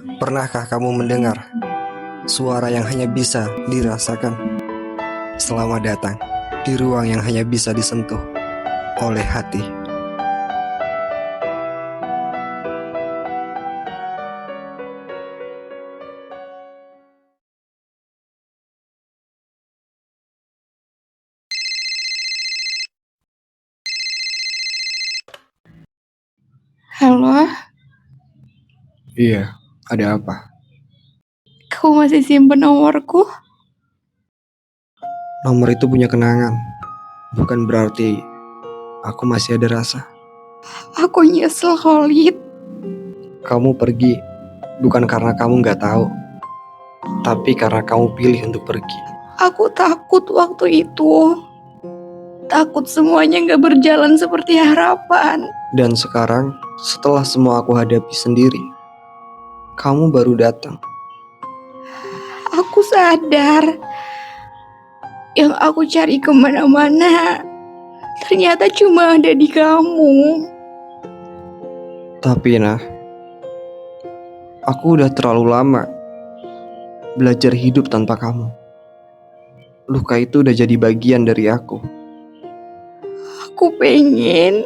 Pernahkah kamu mendengar suara yang hanya bisa dirasakan? Selamat datang di ruang yang hanya bisa disentuh oleh hati. Halo, Iya, ada apa? kamu masih simpen nomorku? Nomor itu punya kenangan, bukan berarti aku masih ada rasa. Aku nyesel, Khalid. Kamu pergi bukan karena kamu gak tahu, tapi karena kamu pilih untuk pergi. Aku takut waktu itu. Takut semuanya gak berjalan seperti harapan. Dan sekarang, setelah semua aku hadapi sendiri, kamu baru datang. Aku sadar yang aku cari kemana-mana ternyata cuma ada di kamu. Tapi nah, aku udah terlalu lama belajar hidup tanpa kamu. Luka itu udah jadi bagian dari aku. Aku pengen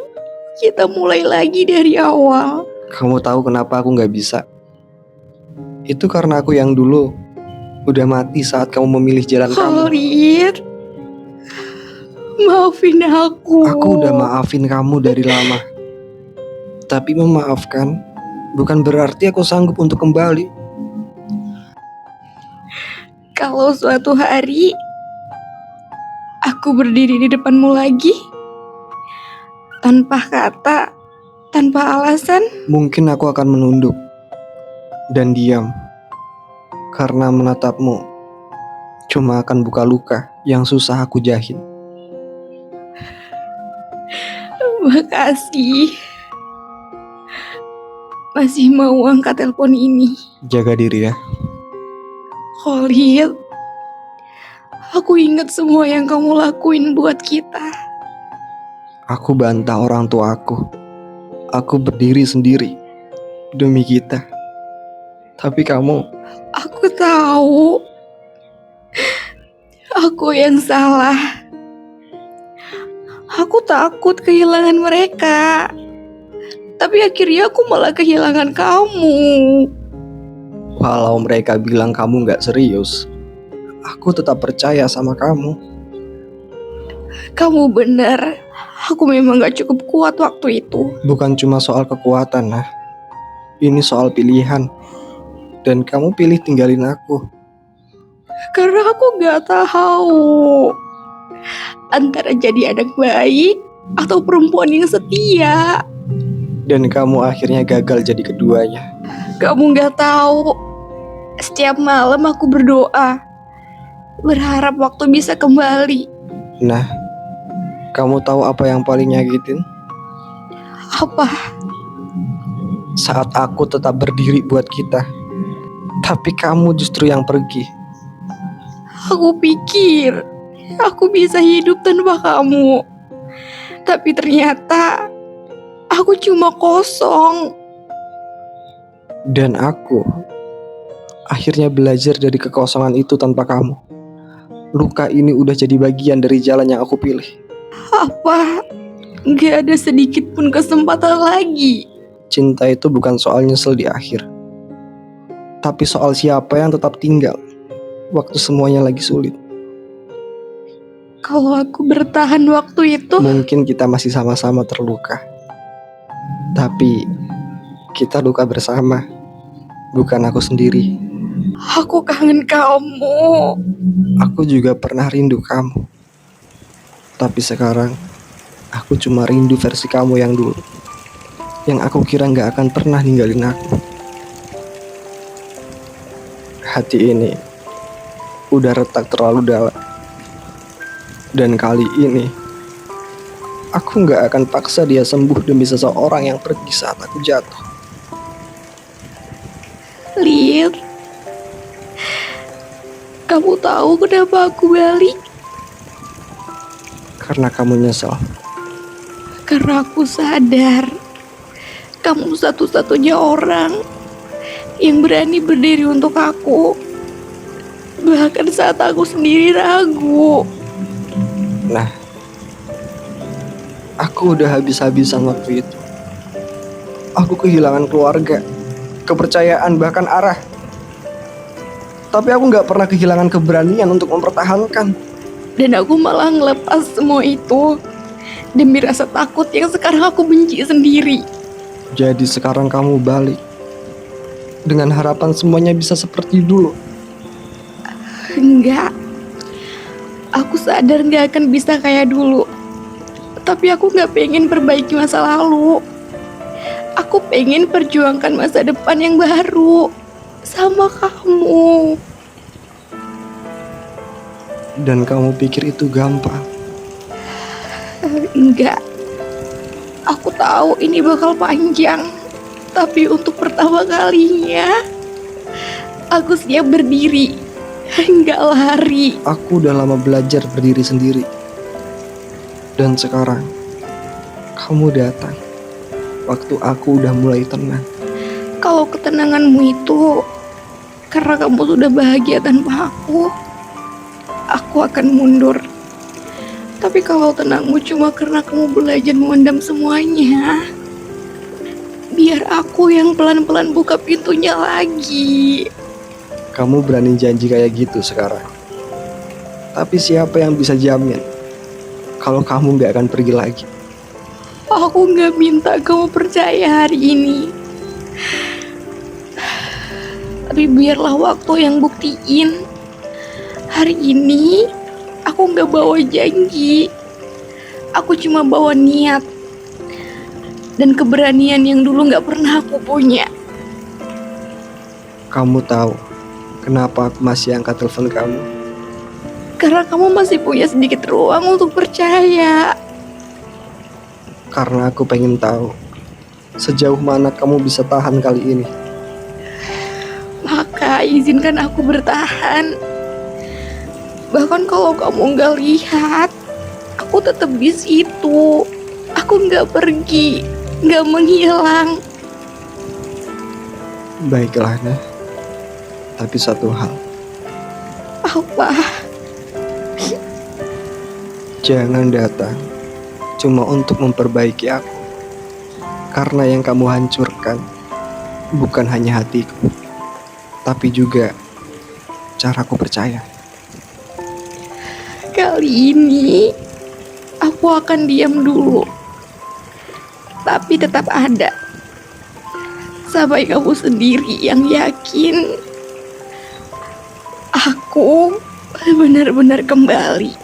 kita mulai lagi dari awal. Kamu tahu kenapa aku gak bisa? Itu karena aku yang dulu udah mati saat kamu memilih jalan kamu. Khalid, maafin aku. Aku udah maafin kamu dari lama. Tapi memaafkan bukan berarti aku sanggup untuk kembali. Kalau suatu hari aku berdiri di depanmu lagi, tanpa kata, tanpa alasan, mungkin aku akan menunduk dan diam. Karena menatapmu cuma akan buka luka yang susah aku jahit. makasih. Masih mau angkat telepon ini. Jaga diri ya. Khalid, aku ingat semua yang kamu lakuin buat kita. Aku bantah orang tua aku. Aku berdiri sendiri demi kita. Tapi kamu, Aku tahu aku yang salah. Aku takut kehilangan mereka. Tapi akhirnya aku malah kehilangan kamu. walau mereka bilang kamu gak serius, aku tetap percaya sama kamu. Kamu benar. Aku memang gak cukup kuat waktu itu. Bukan cuma soal kekuatan, nah. Ini soal pilihan. Dan kamu pilih tinggalin aku. Karena aku gak tahu antara jadi anak baik atau perempuan yang setia. Dan kamu akhirnya gagal jadi keduanya. Kamu gak tahu, setiap malam aku berdoa, berharap waktu bisa kembali. Nah, kamu tahu apa yang paling nyakitin? Apa? Saat aku tetap berdiri buat kita, tapi kamu justru yang pergi. Aku pikir aku bisa hidup tanpa kamu. Tapi ternyata aku cuma kosong. Dan aku akhirnya belajar dari kekosongan itu tanpa kamu. Luka ini udah jadi bagian dari jalan yang aku pilih. Apa? Gak ada sedikit pun kesempatan lagi. Cinta itu bukan soal nyesel di akhir, tapi soal siapa yang tetap tinggal waktu semuanya lagi sulit. Kalau aku bertahan waktu itu, Mungkin kita masih sama-sama terluka, tapi kita luka bersama, bukan aku sendiri. aku kangen kamu. Aku juga pernah rindu kamu, tapi sekarang aku cuma rindu versi kamu yang dulu, yang aku kira gak akan pernah ninggalin aku. Hati ini udah retak terlalu dalam. Dan kali ini aku gak akan paksa dia sembuh demi seseorang yang pergi saat aku jatuh. Lid, kamu tahu kenapa aku balik? Karena kamu nyesel. Karena aku sadar kamu satu-satunya orang yang berani berdiri untuk aku. Bahkan saat aku sendiri ragu. Nah, aku udah habis-habisan waktu itu. Aku kehilangan keluarga, kepercayaan, bahkan arah. Tapi aku nggak pernah kehilangan keberanian untuk mempertahankan. Dan aku malah ngelepas semua itu demi rasa takut yang sekarang aku benci sendiri. Jadi sekarang kamu balik dengan harapan semuanya bisa seperti dulu. Enggak, aku sadar gak akan bisa kayak dulu. Tapi aku gak pengen perbaiki masa lalu. Aku pengen perjuangkan masa depan yang baru sama kamu. Dan kamu pikir itu gampang? Enggak, aku tahu ini bakal panjang. Tapi untuk pertama kalinya aku siap berdiri, enggak lari. Aku udah lama belajar berdiri sendiri. Dan sekarang kamu datang waktu aku udah mulai tenang. Kalau ketenanganmu itu karena kamu sudah bahagia tanpa aku akan mundur. Tapi kalau tenangmu cuma karena kamu belajar memendam semuanya, biar aku yang pelan-pelan buka pintunya lagi. Kamu berani janji kayak gitu sekarang. Tapi siapa yang bisa jamin kalau kamu gak akan pergi lagi? Aku gak minta kamu percaya hari ini. Tapi biarlah waktu yang buktiin. Hari ini aku gak bawa janji. Aku cuma bawa niat dan keberanian yang dulu gak pernah aku punya. Kamu tahu kenapa aku masih angkat telepon kamu? Karena kamu masih punya sedikit ruang untuk percaya. Karena aku pengen tahu sejauh mana kamu bisa tahan kali ini. Maka izinkan aku bertahan. Bahkan kalau kamu gak lihat, aku tetap di situ. Aku gak pergi, gak menghilang. Baiklah, Nah. Tapi satu hal, Apa? jangan datang cuma untuk memperbaiki aku. Karena yang kamu hancurkan bukan hanya hatiku, tapi juga caraku percaya. Kali ini aku akan diam dulu, tapi tetap ada. Sampai kamu sendiri yang yakin aku benar-benar kembali.